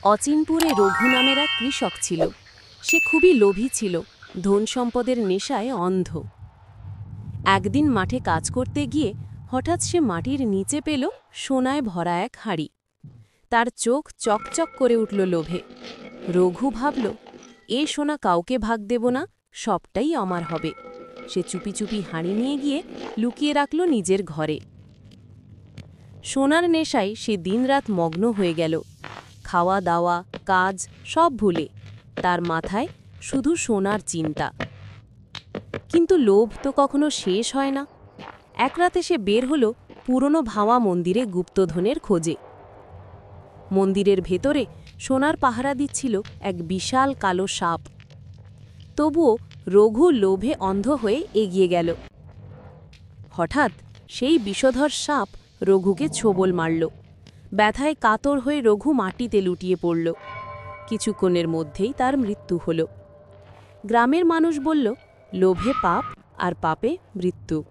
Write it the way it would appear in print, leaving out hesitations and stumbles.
অচিনপুরে রঘু নামের এক কৃষক ছিল। সে খুবই লোভী ছিল, ধন সম্পদের নেশায় অন্ধ। একদিন মাঠে কাজ করতে গিয়ে হঠাৎ সে মাটির নিচে পেল সোনায় ভরা এক হাঁড়ি। তার চোখ চকচক করে উঠল লোভে। রঘু ভাবল, এ সোনা কাউকে ভাগ দেব না, সবটাই আমার হবে। সে চুপি চুপি হাঁড়ি নিয়ে গিয়ে লুকিয়ে রাখল নিজের ঘরে। সোনার নেশায় সে দিনরাত মগ্ন হয়ে গেল, খাওয়া দাওয়া কাজ সব ভুলে। তার মাথায় শুধু সোনার চিন্তা। কিন্তু লোভ তো কখনো শেষ হয় না। এক রাতে সে বের হল পুরনো ভাওয়া মন্দিরে গুপ্তধনের খোঁজে। মন্দিরের ভেতরে সোনার পাহারা দিচ্ছিল এক বিশাল কালো সাপ। তবুও রঘু লোভে অন্ধ হয়ে এগিয়ে গেল। হঠাৎ সেই বিষধর সাপ রঘুকে ছোবল মারল। ব্যথায় কাতর হয়ে রঘু মাটিতে লুটিয়ে পড়ল। কিছুক্ষণের মধ্যেই তার মৃত্যু হল। গ্রামের মানুষ বলল, লোভে পাপ আর পাপে মৃত্যু।